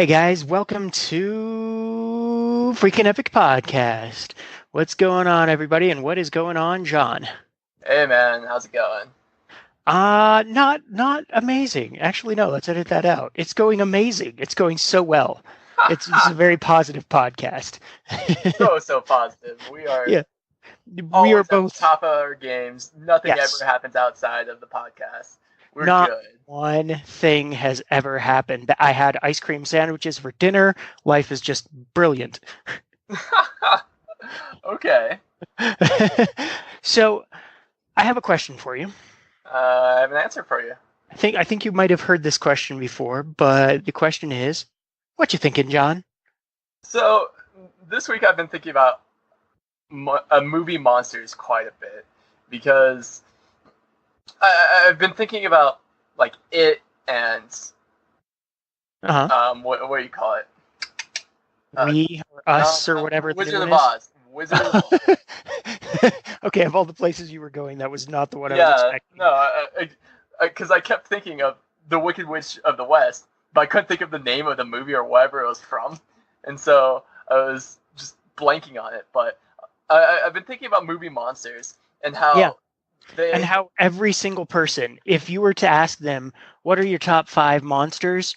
Hey guys, welcome to Freaking Epic Podcast. What's going on, everybody, and what is going on, John? Hey man, how's it going? Not amazing. Actually, no, let's edit that out. It's going amazing. It's going so well. This is a very positive podcast. So positive. We are Yeah, we are always at the both. top of our games. Nothing Yes, ever happens outside of the podcast. We're not good. one thing has ever happened. I had ice cream sandwiches for dinner. Life is just brilliant. Okay. So, I have a question for you. I have an answer for you. I think you might have heard this question before, but the question is, what you thinking, John? So this week I've been thinking about movie monsters quite a bit because I've been thinking about like it and Uh-huh. what do you call it? Uh, We or us or whatever the new Wizard one of is. Oz. Wizard of Oz. Okay, of all the places you were going, that was not the one I was Yeah, expecting. no, because I kept thinking of the Wicked Witch of the West, but I couldn't think of the name of the movie or whatever it was from, and so I was just blanking on it. But I've been thinking about movie monsters and Yeah, how and they. how every single person, if you were to ask them, what are your top five monsters?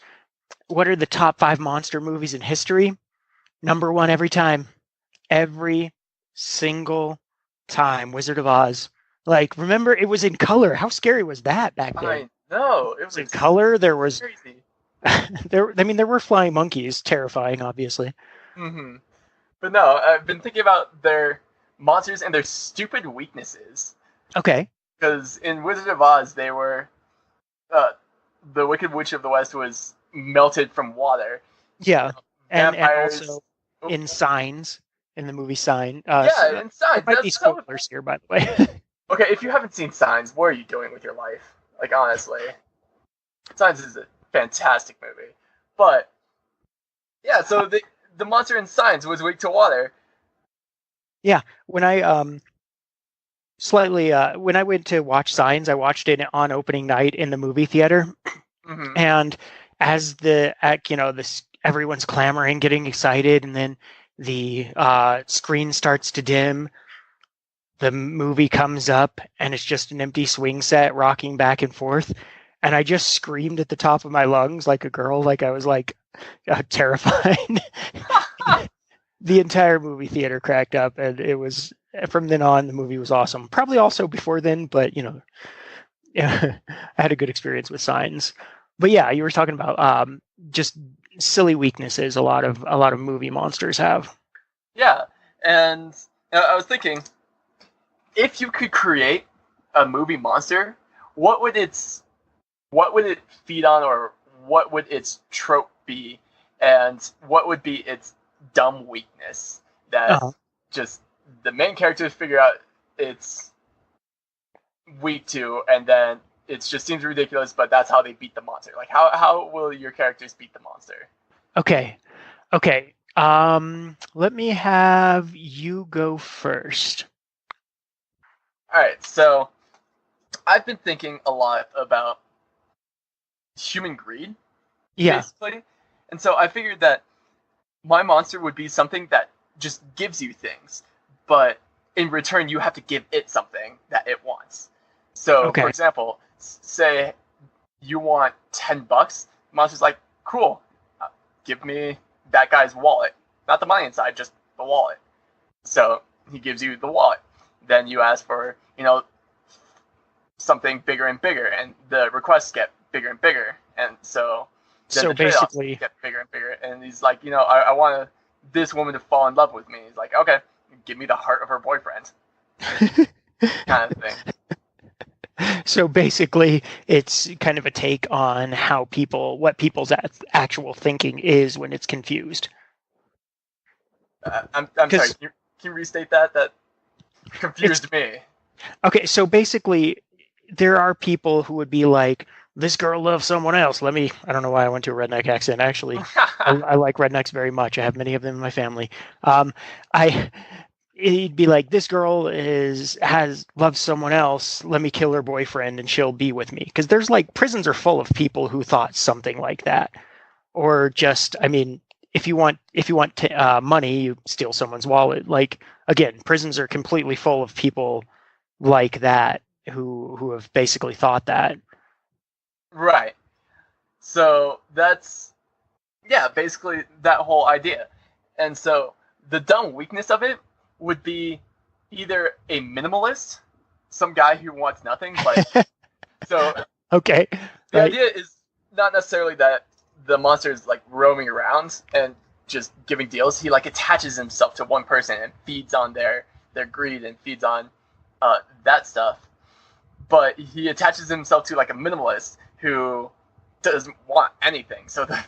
What are the top five monster movies in history? Number one every time. Every single time. Wizard of Oz. Like, remember, it was in color. How scary was that back then? I know It it was in was color. There was crazy. there were flying monkeys, terrifying, obviously. Hmm. But no, I've been thinking about their monsters and their stupid weaknesses. Okay. Because in Wizard of Oz, they were uh, the Wicked Witch of the West was melted from water. Yeah. And Vampires. also Oh, in Signs, in the movie Sign. yeah, and There Signs. might be That's so. spoilers here, by the way. Okay, if you haven't seen Signs, what are you doing with your life? Like honestly, Signs is a fantastic movie. But yeah, so the monster in Signs was weak to water. Yeah. When I when I went to watch Signs, I watched it on opening night in the movie theater. Hmm. And as this everyone's clamoring, getting excited, and then the screen starts to dim, the movie comes up, and it's just an empty swing set rocking back and forth. And I just screamed at the top of my lungs like a girl, like I was like terrified. The entire movie theater cracked up, and it was from then on. The movie was awesome. Probably also before then, but yeah, I had a good experience with Signs. But yeah, you were talking about just silly weaknesses. A lot of movie monsters have. Yeah, and I was thinking, if you could create a movie monster, what would it feed on, or what would its trope be, and what would be its dumb weakness that Uh-huh. just the main characters figure out it's weak to, and then it just seems ridiculous, but that's how they beat the monster. Like how will your characters beat the monster? Okay, okay. Let me have you go first. All right, so I've been thinking a lot about human greed, Yeah. basically, and so I figured that my monster would be something that just gives you things, but in return you have to give it something that it wants. So, for Okay. example, say you want $10. Monster's like, cool, give me that guy's wallet, not the money inside, just the wallet. So he gives you the wallet. Then you ask for something bigger and bigger, and the requests get bigger and bigger, and so then So the trade-offs basically, get bigger and bigger. And he's like, I want this woman to fall in love with me. He's like, okay, give me the heart of her boyfriend, kind of thing. so basically, it's kind of a take on what people's actual thinking is when it's confused. I'm sorry. Because Can you restate that? That confused me. okay, so basically, there are people who would be like, "This girl loves someone else." I don't know why I went to a redneck accent. Actually, I like rednecks very much. I have many of them in my family. I He'd be like, this girl loves someone else, let me kill her boyfriend and she'll be with me, because there's like prisons are full of people who thought something like that. or just, I mean, if you want money, you steal someone's wallet. Like, again, prisons are completely full of people like that who have basically thought that. Right. So that's, yeah, basically that whole idea. And so the dumb weakness of it would be either a minimalist, some guy who wants nothing, but so Okay, the right. idea is not necessarily that the monster is like roaming around and just giving deals. He like attaches himself to one person and feeds on their greed and feeds on that stuff. But he attaches himself to like a minimalist who doesn't want anything, so the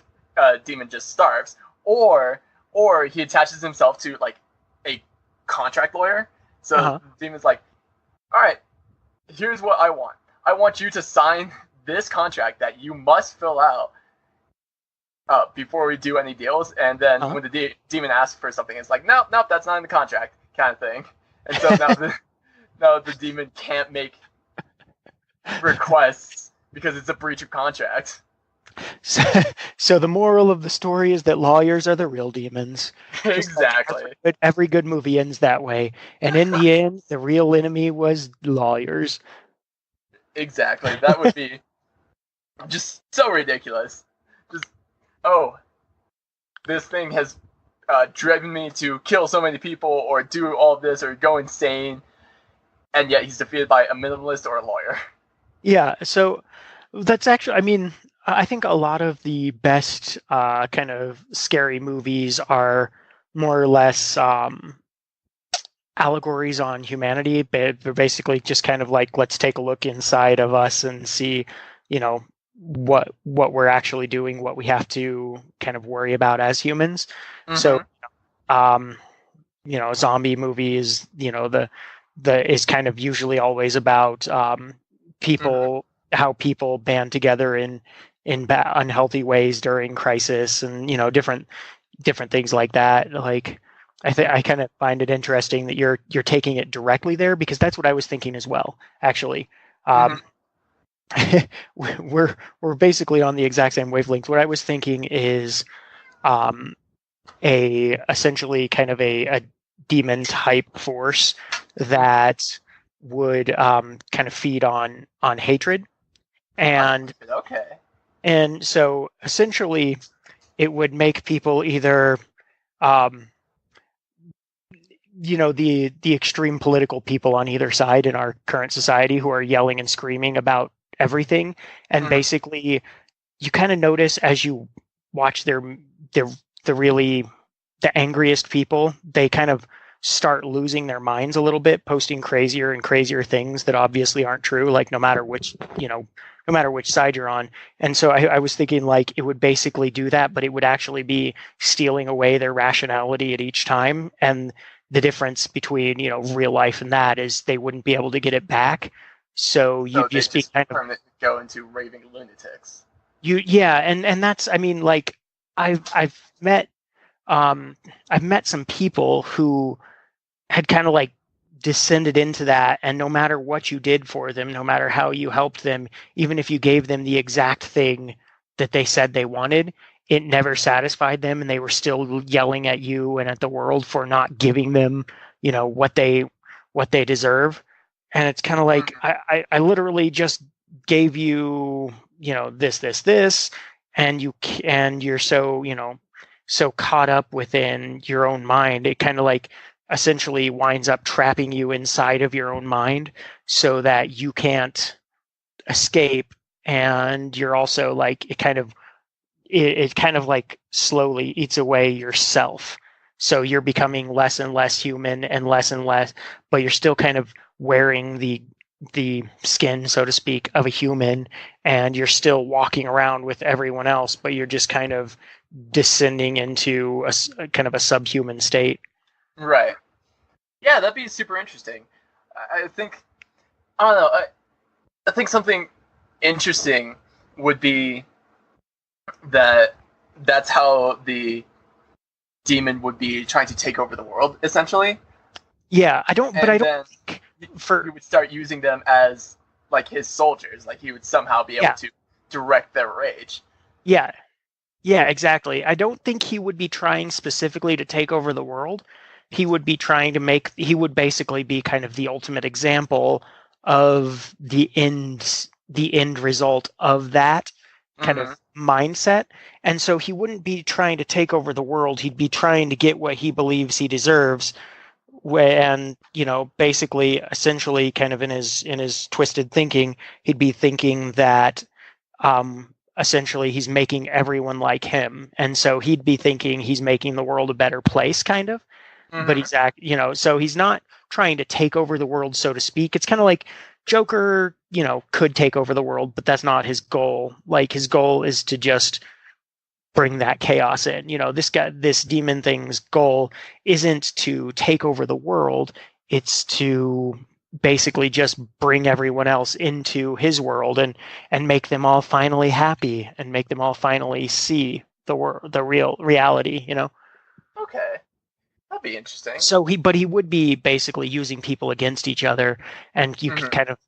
demon just starves. Or he attaches himself to like a contract lawyer. So the demon's like, all right, here's what I want. I want you to sign this contract that you must fill out before we do any deals. And then when the demon asks for something, it's like, nope, that's not in the contract, kind of thing. And so now the demon can't make requests because it's a breach of contract. So the moral of the story is that lawyers are the real demons. Exactly. Like every good movie ends that way. And in the end, the real enemy was lawyers. Exactly. That would be just so ridiculous. Just, oh, this thing has driven me to kill so many people or do all of this or go insane. And yet he's defeated by a minimalist or a lawyer. Yeah, so that's actually, I mean, I think a lot of the best kind of scary movies are more or less allegories on humanity. They're basically just kind of like, let's take a look inside of us and see, you know, what we're actually doing, what we have to kind of worry about as humans. Mm-hmm. So, you know, zombie movies, you know, the is kind of usually always about people, how people band together in unhealthy ways during crisis, and you know, different things like that. Like, I kind of find it interesting that you're taking it directly there, because that's what I was thinking as well. Actually, we're basically on the exact same wavelength. What I was thinking is essentially kind of a demon type force that would kind of feed on hatred, and and so essentially it would make people either you know, the extreme political people on either side in our current society who are yelling and screaming about everything, and basically you kind of notice as you watch the angriest people, they kind of start losing their minds a little bit, posting crazier and crazier things that obviously aren't true, like no matter which side you're on. And so I was thinking like it would basically do that, but it would actually be stealing away their rationality at each time. And the difference between, you know, real life and that is they wouldn't be able to get it back. So you'd just be kind of go into raving lunatics. And that's, I mean, like I've met some people who had kind of like descended into that, and no matter what you did for them, no matter how you helped them, even if you gave them the exact thing that they said they wanted, it never satisfied them, and they were still yelling at you and at the world for not giving them, you know, what they deserve. And it's kind of like I literally just gave you, you know, this, and you're so, you know, so caught up within your own mind, it kind of like essentially winds up trapping you inside of your own mind so that you can't escape. And you're also like, it kind of like slowly eats away yourself. So you're becoming less and less human and less, but you're still kind of wearing the skin, so to speak, of a human, and you're still walking around with everyone else, but you're just kind of descending into a kind of a subhuman state. Right. Yeah, that'd be super interesting. I think, I don't know, I think something interesting would be that's how the demon would be trying to take over the world, essentially. Yeah, I don't think he would start using them as like his soldiers. Like he would somehow be able to direct their rage. Yeah, Yeah, exactly. I don't think he would be trying specifically to take over the world. He would be trying to he would basically be kind of the ultimate example of the end result of that kind Mm-hmm. of mindset. And so he wouldn't be trying to take over the world. He'd be trying to get what he believes he deserves. And, basically, essentially, kind of in his twisted thinking, he'd be thinking that essentially he's making everyone like him, and so he'd be thinking he's making the world a better place, kind of. But Mm-hmm. so he's not trying to take over the world, so to speak. It's kind of like Joker, could take over the world, but that's not his goal. Like, his goal is to just bring that chaos in. This demon thing's goal isn't to take over the world, it's to basically just bring everyone else into his world and make them all finally happy and make them all finally see the real reality. Okay, that'd be interesting. But he would be basically using people against each other, and you could Mm-hmm. kind of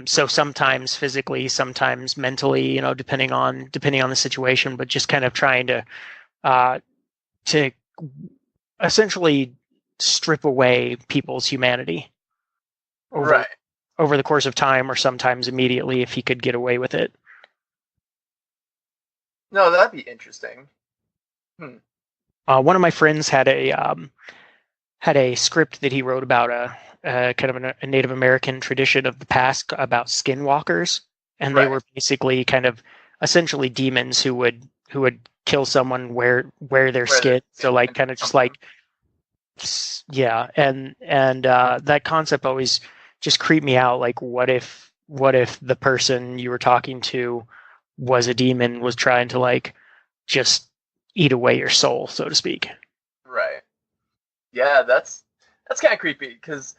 so sometimes physically, sometimes mentally, depending on the situation, but just kind of trying uh, to essentially strip away people's humanity over Right. over the course of time, or sometimes immediately if he could get away with it. No, that'd be interesting. Hmm. One of my friends had a script that he wrote about a kind of a Native American tradition of the past about skinwalkers, and they Right. were basically kind of essentially demons who would kill someone, wear their Where the skin. So like and kind of just come from. like, yeah, and that concept always just creeped me out. Like, what if the person you were talking to was a demon, was trying to like just eat away your soul, so to speak. Right. Yeah, that's kind of creepy because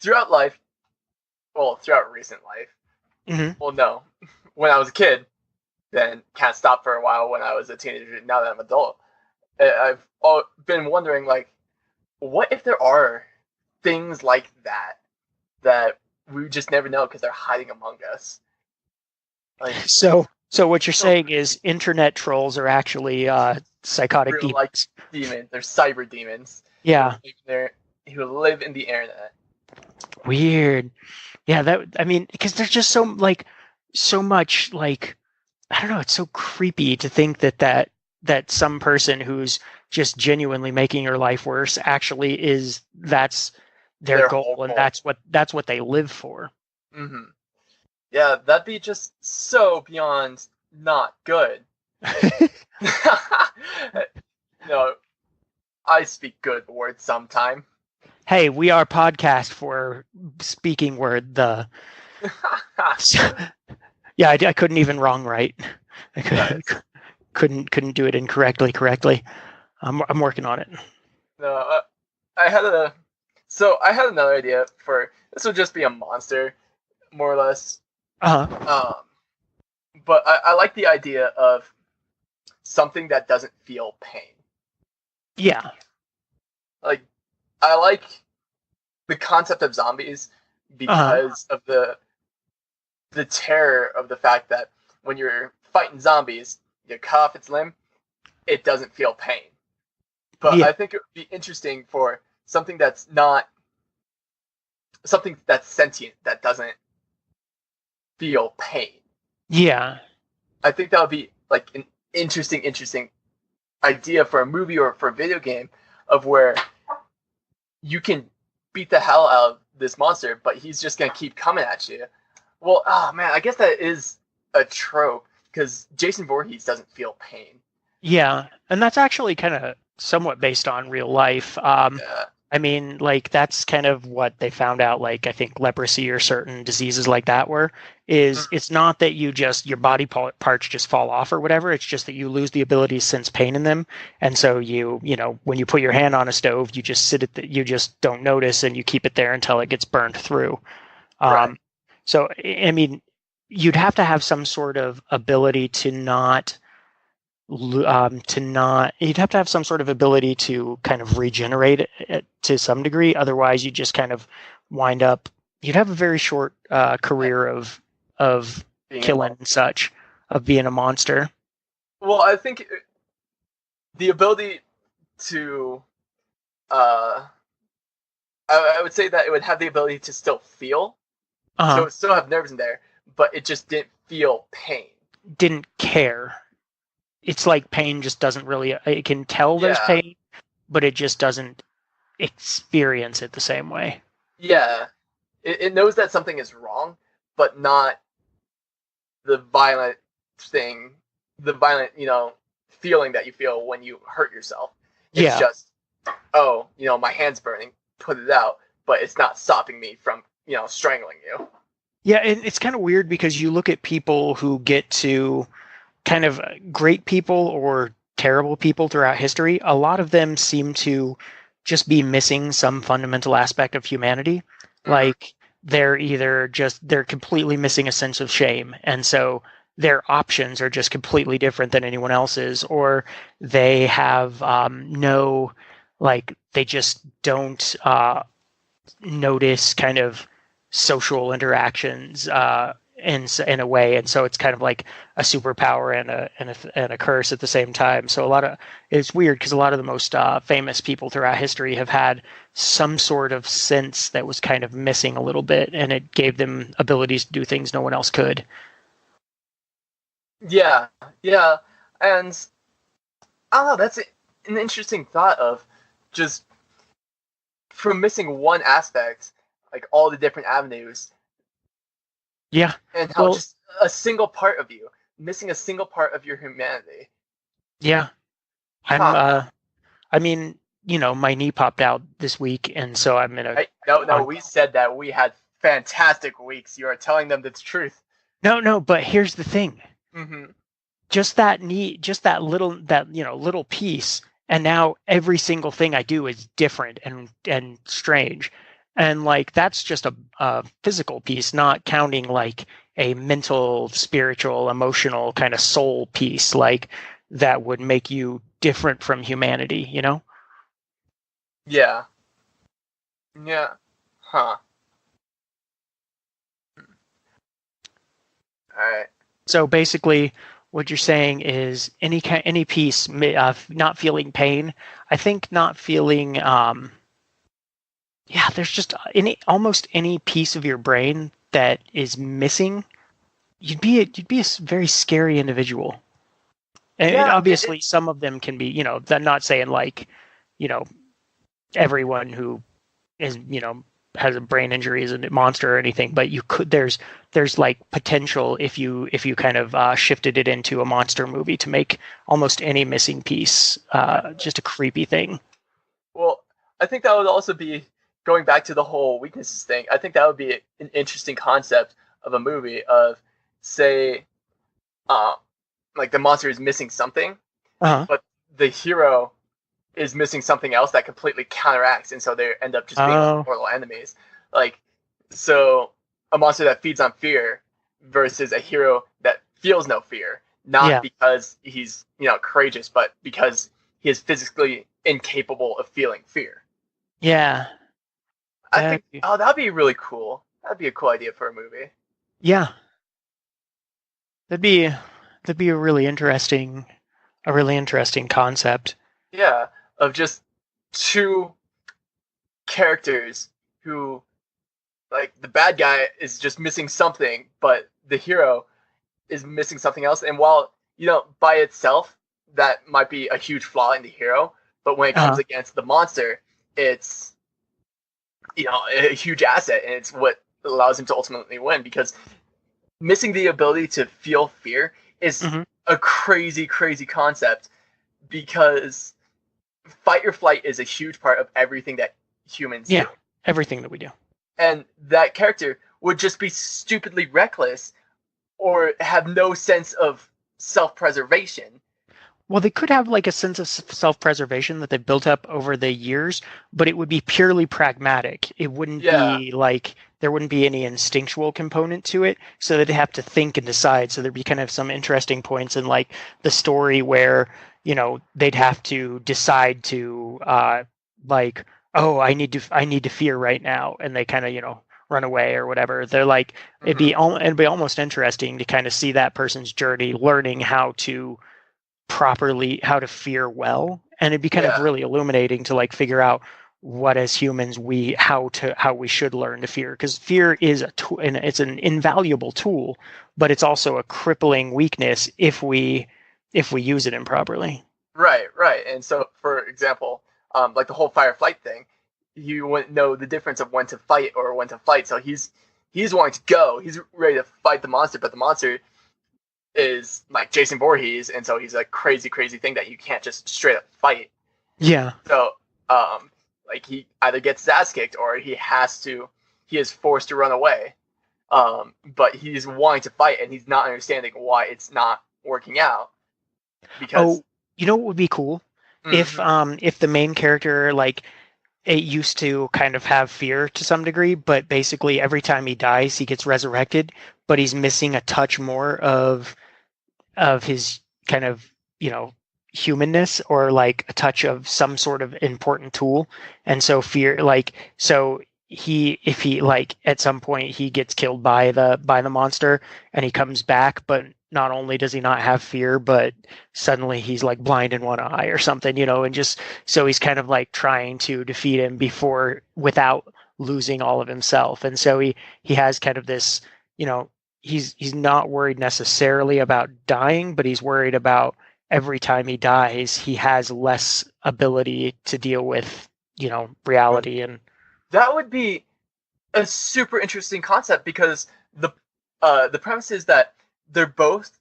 throughout life, well, throughout recent life, Hmm. well, no, when I was a kid, then kind of stopped for a while when I was a teenager. Now that I'm an adult, I've been wondering, like, what if there are things like that we just never know because they're hiding among us? Like, So what you're so saying is internet trolls are actually psychotic real like demons. demons, they're cyber demons who Yeah, live there, who live in the internet. weird. Yeah, I mean, because there's just so much like, I don't know. It's so creepy to think that some person who's just genuinely making your life worse actually that's their Their goal, whole and goal. that's what they live for. Hmm. Yeah, that'd be just so beyond not good. No, I speak good words sometime. Hey, we are podcast for speaking word. Yeah, I couldn't even wrong right. I Nice. couldn't do it incorrectly correctly. I'm working on it. No, I had a I had another idea for this would just be a monster, more or less. Uh-huh. Um, but I like the idea of something that doesn't feel pain. Yeah. Like I like the concept of zombies Uh-huh. because of the terror of the fact that when you're fighting zombies, you cut off its limb, it doesn't feel pain. But Yeah. I think it would be interesting for something that's not something that's sentient that doesn't feel pain. Yeah. I think that would be like an interesting idea for a movie or for a video game of where you can beat the hell out of this monster, but he's just gonna keep coming at you. Well, oh man, I guess that is a trope because Jason Voorhees doesn't feel pain. Yeah. And that's actually kind of somewhat based on real life. Yeah. I mean, like, that's kind of what they found out, like, I think leprosy or certain diseases like that were, is Mhm. it's not that your body parts just fall off or whatever. It's just that you lose the ability to sense pain in them. And so when you put your hand on a stove, you just you just don't notice, and you keep it there until it gets burned through. Right. Um, so, I mean, you'd have to have some sort of ability you'd have to have some sort of ability to kind of regenerate it to some degree. Otherwise, you just kind of wind up. You'd have a very short Yeah. career of Being a killing and monster. such, of being a monster. Well, I think the ability to, uh, I would say that it would have the ability to still feel, so Uh-huh. it would still have nerves in there, but it just didn't feel pain. Didn't care. It's like pain just doesn't really, it can tell there's Yeah, pain, but it just doesn't experience it the same way. yeah. It knows that something is wrong, but not the violent thing, the violent, feeling that you feel when you hurt yourself. It's Yeah. just, oh, my hand's burning, put it out, but it's not stopping me from, strangling you. Yeah, and it's kind of weird because you look at people who get to kind of great people or terrible people throughout history, a lot of them seem to just be missing some fundamental aspect of humanity. Mm-hmm. Like they're completely missing a sense of shame. And so their options are just completely different than anyone else's, or they have no, like, they just don't notice kind of social interactions in a way, and so it's kind of like a superpower and a curse at the same time. So it's weird because a lot of the most famous people throughout history have had some sort of sense that was kind of missing a little bit, and it gave them abilities to do things no one else could. Yeah, yeah, and I don't know. That's an interesting thought of just from missing one aspect, like all the different avenues, Yeah, and how well, just a single part of you, missing a single part of your humanity. yeah, I'm. Huh. I mean, my knee popped out this week, and so I'm in a No, no, on we said that we had fantastic weeks. You are telling them the truth. no, but here's the thing. Mm-hmm. Just that little piece, and now every single thing I do is different and strange, and like that's just a physical piece, not counting like a mental, spiritual, emotional kind of soul piece, like that would make you different from humanity. Yeah. Yeah. Huh. All right. So basically, what you're saying is any piece not feeling pain. I think not feeling yeah, there's just almost any piece of your brain that is missing. You'd be a very scary individual. And Yeah. obviously, some of them can be. I'm not saying like, you know, everyone who is has a brain injury is a monster or anything, but you could there's like potential if you kind of shifted it into a monster movie to make almost any missing piece just a creepy thing. Well, I think that would also be going back to the whole weaknesses thing. I think that would be an interesting concept of a movie of, say, uh, like the monster is missing something, Uh-huh. but the hero is missing something else that completely counteracts, and so they end up just being like Oh, mortal enemies. Like, so a monster that feeds on fear versus a hero that feels no fear, not yeah, because he's courageous, but because he is physically incapable of feeling fear. yeah, I that think, oh, that'd be really cool. That'd be a cool idea for a movie. yeah, that'd be a really interesting concept. Yeah, of just two characters who, like, the bad guy is just missing something, but the hero is missing something else. And while, by itself, that might be a huge flaw in the hero, but when it comes Uh-huh. against the monster, it's, a huge asset, and it's what allows him to ultimately win, because missing the ability to feel fear is Hmm. a crazy, crazy concept, because fight or flight is a huge part of everything that humans do. Yeah, everything that we do. And that character would just be stupidly reckless or have no sense of self-preservation. Well, they could have like a sense of self-preservation that they've built up over the years, but it would be purely pragmatic. It wouldn't Yeah. be like there wouldn't be any instinctual component to it, so they'd have to think and decide. So there'd be kind of some interesting points in like the story where, they'd have to decide to like, oh, I need to fear right now, and they kind of, run away or whatever. They're like it'd Mm-hmm. be al- it'd be almost interesting to kind of see that person's journey learning how to how to fear well, and it'd be kind of Yeah. really illuminating to like figure out what as humans how we should learn to fear, because fear is a tool, and it's an invaluable tool, but it's also a crippling weakness if we use it improperly. Right, right. And so, for example, like the whole fight or flight thing, you wouldn't know the difference of when to fight or when to fight. So he's wanting to go. He's ready to fight the monster, but the monster is like Jason Voorhees, and so he's a crazy, crazy thing that you can't just straight up fight. Yeah. So, like he either gets his ass kicked or he is forced to run away. But he's wanting to fight, and he's not understanding why it's not working out. Because you know what would be cool? If the main character, like, it used to kind of have fear to some degree, but basically every time he dies he gets resurrected, but he's missing a touch more of his kind of, humanness, or like a touch of some sort of important tool. And so fear, like, so if he like at some point he gets killed by the monster and he comes back, but not only does he not have fear, but suddenly he's like blind in one eye or something, and just so he's kind of like trying to defeat him without losing all of himself. And so he has kind of this, he's not worried necessarily about dying, but he's worried about every time he dies, he has less ability to deal with, reality. And that would be a super interesting concept, because the premise is that they're both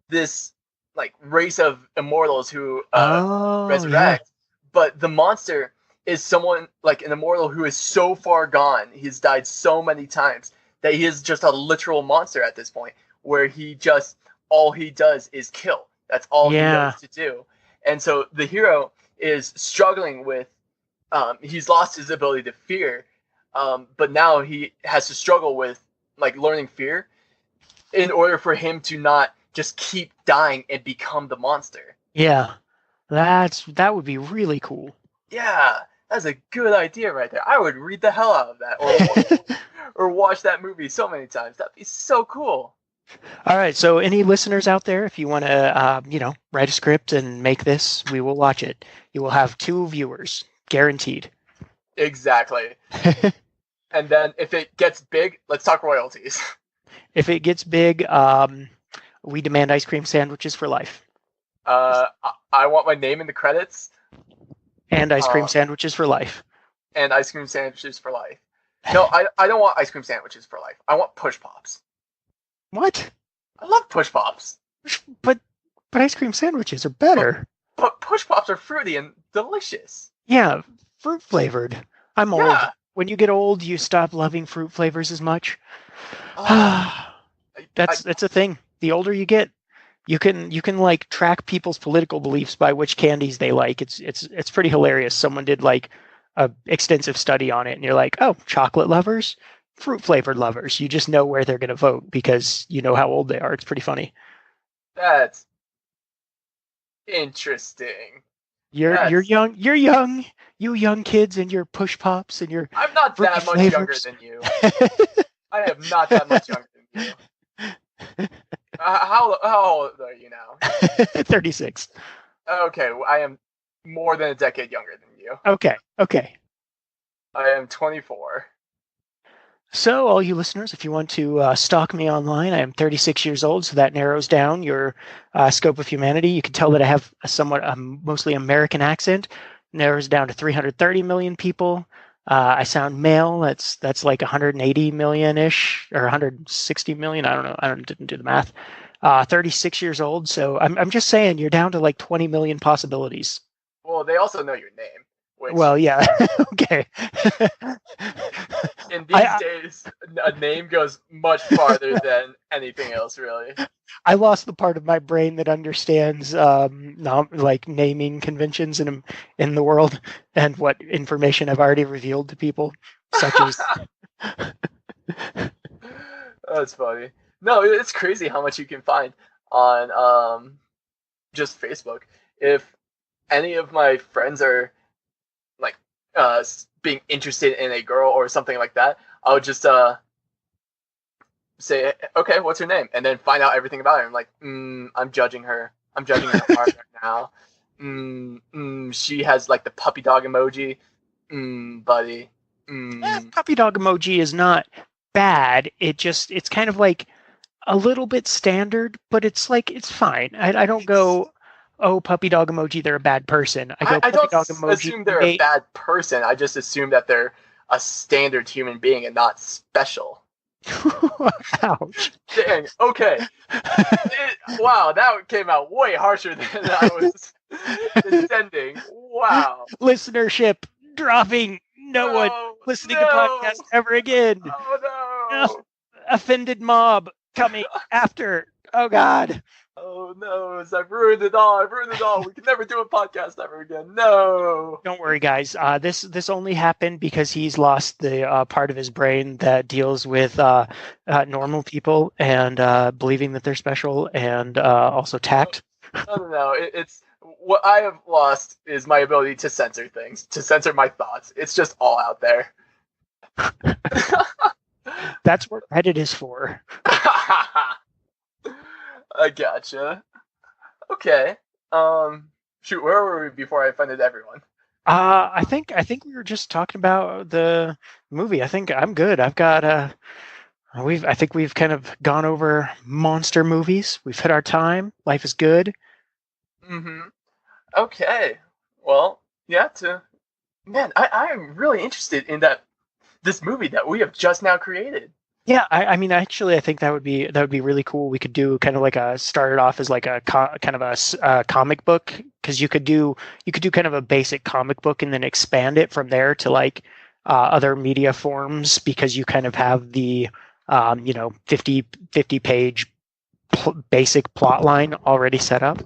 this like race of immortals who resurrect, but the monster is someone like an immortal who is so far gone, he's died so many times that he is just a literal monster at this point, where all he does is kill. That's all he knows to do. And so the hero is struggling with, he's lost his ability to fear, but now he has to struggle with like learning fear in order for him to not just keep dying and become the monster. Yeah, that would be really cool. Yeah, that's a good idea right there. I would read the hell out of that, or watch that movie so many times. That'd be so cool. All right, so any listeners out there, if you want to, write a script and make this, we will watch it. You will have 2 viewers, guaranteed. Exactly. And then if it gets big, let's talk royalties. If it gets big, we demand ice cream sandwiches for life. I want my name in the credits. And ice cream sandwiches for life. And ice cream sandwiches for life. No, I don't want ice cream sandwiches for life. I want push pops. What? I love push pops. But ice cream sandwiches are better. But push pops are fruity and delicious. Yeah, fruit flavored. I'm old. Yeah. When you get old, you stop loving fruit flavors as much. That's a thing. The older you get, you can like track people's political beliefs by which candies they like. It's pretty hilarious. Someone did like a extensive study on it, and you're like, oh, chocolate lovers, fruit flavored lovers. You just know where they're going to vote because you know how old they are. It's pretty funny. That's interesting. You're young. You're young. You young kids and your push pops and your. I'm not that much younger than you. I am not that much younger than you. How old are you now? 36. Okay, I am more than a decade younger than you. Okay. I am 24. So, all you listeners, if you want to stalk me online, I am 36 years old, so that narrows down your scope of humanity. You can tell that I have a mostly American accent. Narrows down to 330 million people. I sound male. That's like 180 million-ish, or 160 million. I don't know. Didn't do the math. 36 years old. So I'm just saying, you're down to like 20 million possibilities. Well, they also know your name. Well, yeah. Okay. In these days, a name goes much farther than anything else, really. I lost the part of my brain that understands like naming conventions in the world and what information I've already revealed to people, such as. That's funny. No, it's crazy how much you can find on just Facebook. If any of my friends are like being interested in a girl or something like that, I would just say, okay, what's her name? And then find out everything about her. I'm like, I'm judging her. I'm judging her heart right now. She has like the puppy dog emoji. Buddy. Puppy dog emoji is not bad. It's kind of like a little bit standard, but it's like it's fine. I don't go, oh, puppy dog emoji, they're a bad person. I go, I puppy don't dog emoji, assume they're a bad person. I just assume that they're a standard human being and not special. Ouch. Dang. Okay. Wow, that came out way harsher than I was intending. Wow. Listenership dropping. No one listening to podcasts ever again. Oh no. Offended mob coming after. Oh God. Oh no, I've ruined it all. We can never do a podcast ever again. No. Don't worry, guys. This only happened because he's lost the part of his brain that deals with normal people and believing that they're special, and also tact. No. It's what I have lost is my ability to censor things, to censor my thoughts. It's just all out there. That's what Reddit is for. I gotcha. Okay. Shoot, where were we before I offended everyone? I think we were just talking about the movie. I think I'm good. I've got I think we've kind of gone over monster movies. We've hit our time. Life is good. Okay. Well, yeah, man, I am really interested in this movie that we have just now created. Yeah, I mean, actually, I think that would be really cool. We could do kind of like start it off as like a kind of a comic book, because you could do kind of a basic comic book and then expand it from there to like other media forms, because you kind of have the 50 page basic plot line already set up,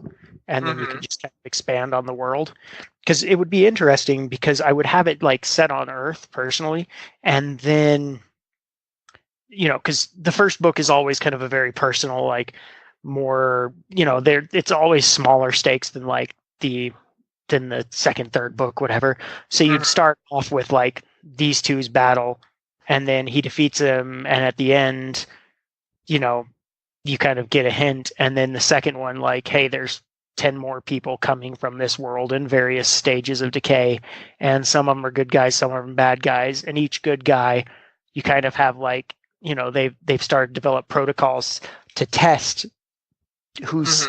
and then you can just kind of expand on the world. Because it would be interesting, because I would have it like set on Earth personally, and then because the first book is always kind of a very personal, like more, it's always smaller stakes than like the second, third book, whatever. So you'd start off with like these two's battle, and then he defeats him, and at the end, you kind of get a hint, and then the second one, like, hey, there's 10 more people coming from this world in various stages of decay, and some of them are good guys, some of them bad guys, and each good guy, you kind of have like, they've started to develop protocols to test who's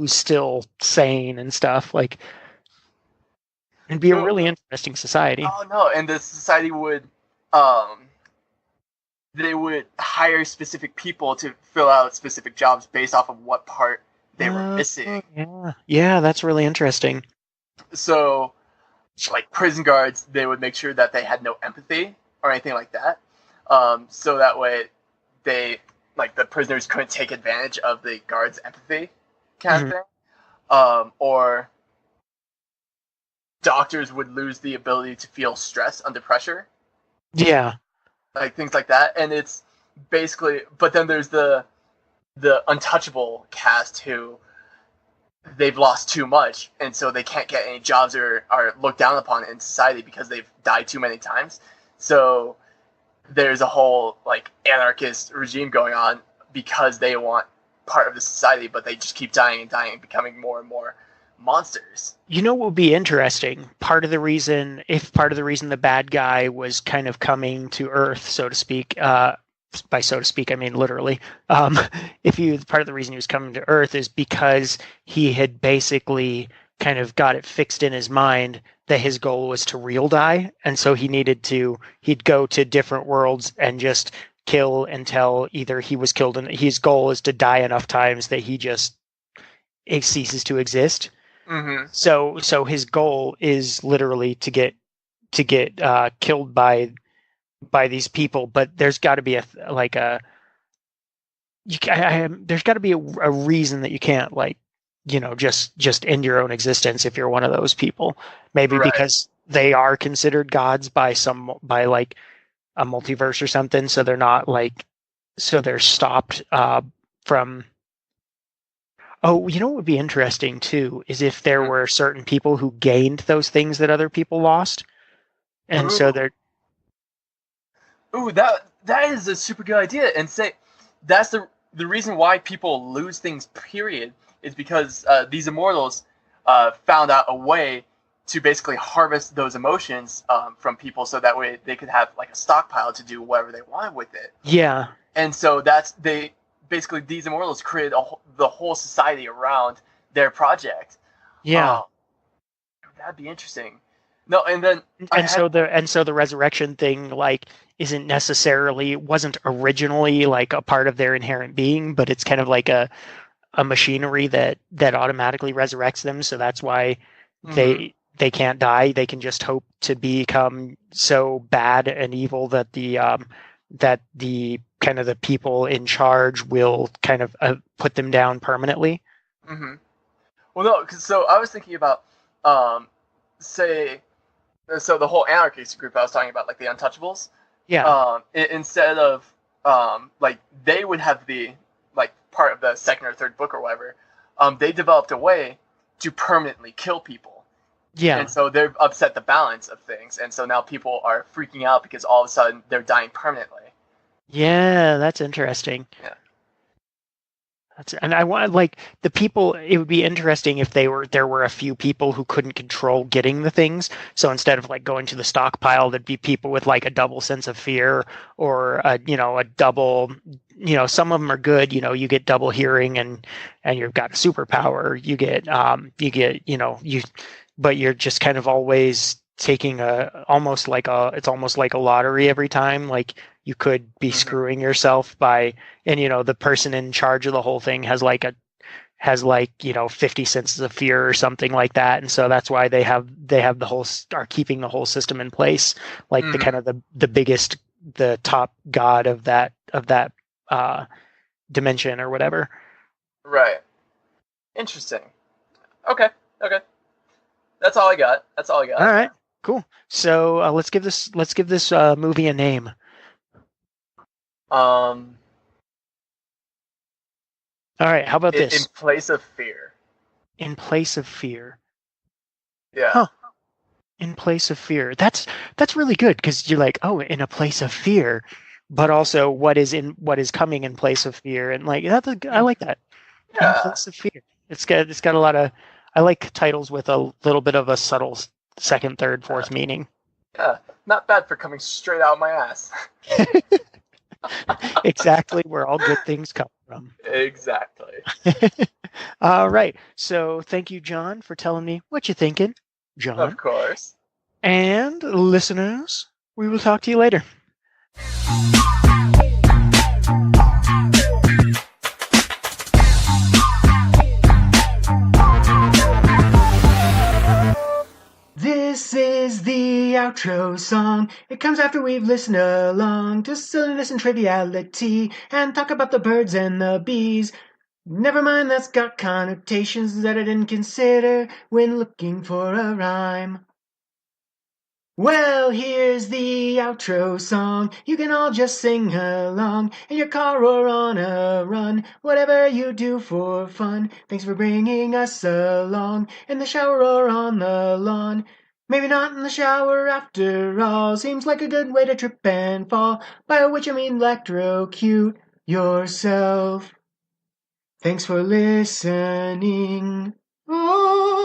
still sane and stuff. Like, it'd be a really interesting society. Oh no, and the society would they would hire specific people to fill out specific jobs based off of what part they were missing. Yeah, that's really interesting. So, like prison guards, they would make sure that they had no empathy or anything like that. So that way, the prisoners couldn't take advantage of the guards' empathy, kind of thing. Or doctors would lose the ability to feel stress under pressure. Yeah, like things like that. And it's basically, but then there's the untouchable cast who they've lost too much, and so they can't get any jobs or are looked down upon in society because they've died too many times. So there's a whole like anarchist regime going on because they want part of the society, but they just keep dying and becoming more and more monsters. What would be interesting? Part of the reason the bad guy was kind of coming to Earth, so to speak, by so to speak, I mean literally. Part of the reason he was coming to Earth is because he had basically kind of got it fixed in his mind that his goal was to real die, and so he'd go to different worlds and just kill until either he was killed, and his goal is to die enough times that it ceases to exist. So his goal is literally to get killed by these people, but there's got to be there's got to be a reason that you can't just end your own existence if you're one of those people. Maybe because they are considered gods by like a multiverse or something, so they're not so they're stopped from. Oh, what would be interesting too is if there were certain people who gained those things that other people lost, and so they're. Ooh, that is a super good idea, and say that's the reason why people lose things, period, is because these immortals found out a way to basically harvest those emotions from people, so that way they could have like a stockpile to do whatever they wanted with it. Yeah. And so they basically, these immortals created the whole society around their project. Yeah. That'd be interesting. No, and then so the resurrection thing like wasn't originally like a part of their inherent being, but it's kind of like a machinery that automatically resurrects them. So that's why they can't die. They can just hope to become so bad and evil that the kind of the people in charge will kind of put them down permanently. Mm-hmm. Well, no, so I was thinking about, say, so the whole anarchist group I was talking about, like the Untouchables. Yeah. Instead of like they would have the like part of the second or third book or whatever, they developed a way to permanently kill people. Yeah. And so they've upset the balance of things, and so now people are freaking out because all of a sudden they're dying permanently. Yeah, that's interesting. Yeah. And I want like the people. It would be interesting if there were a few people who couldn't control getting the things. So instead of like going to the stockpile, there'd be people with like a double sense of fear, or a double. Some of them are good. You get double hearing, and you've got a superpower. But you're just kind of always taking it's almost like a lottery every time. Like you could be screwing yourself by, and the person in charge of the whole thing has 50 senses of fear or something like that, and so that's why they are keeping the whole system in place, like the kind of the biggest, the top god of that dimension or whatever. Right. Interesting. Okay. That's all I got. All right. Cool. So let's give this movie a name. All right, how about this? In place of fear. In place of fear. Yeah. Huh. In place of fear. That's really good, because you're like, oh, in a place of fear, but also what is coming in place of fear, and like I like that. Yeah. In place of fear. It's got a lot of. I like titles with a little bit of a subtle second, third, fourth meaning. Yeah, not bad for coming straight out of my ass. Exactly where all good things come from. Exactly. All right. So thank you, John, for telling me what you're thinking, John. Of course. And listeners, we will talk to you later. This is the outro song. It comes after we've listened along to silliness and triviality and talk about the birds and the bees. Never mind, that's got connotations that I didn't consider when looking for a rhyme. Well, here's the outro song. You can all just sing along in your car or on a run, whatever you do for fun. Thanks for bringing us along in the shower or on the lawn. Maybe not in the shower after all. Seems like a good way to trip and fall, by which I mean electrocute yourself. Thanks for listening. Oh.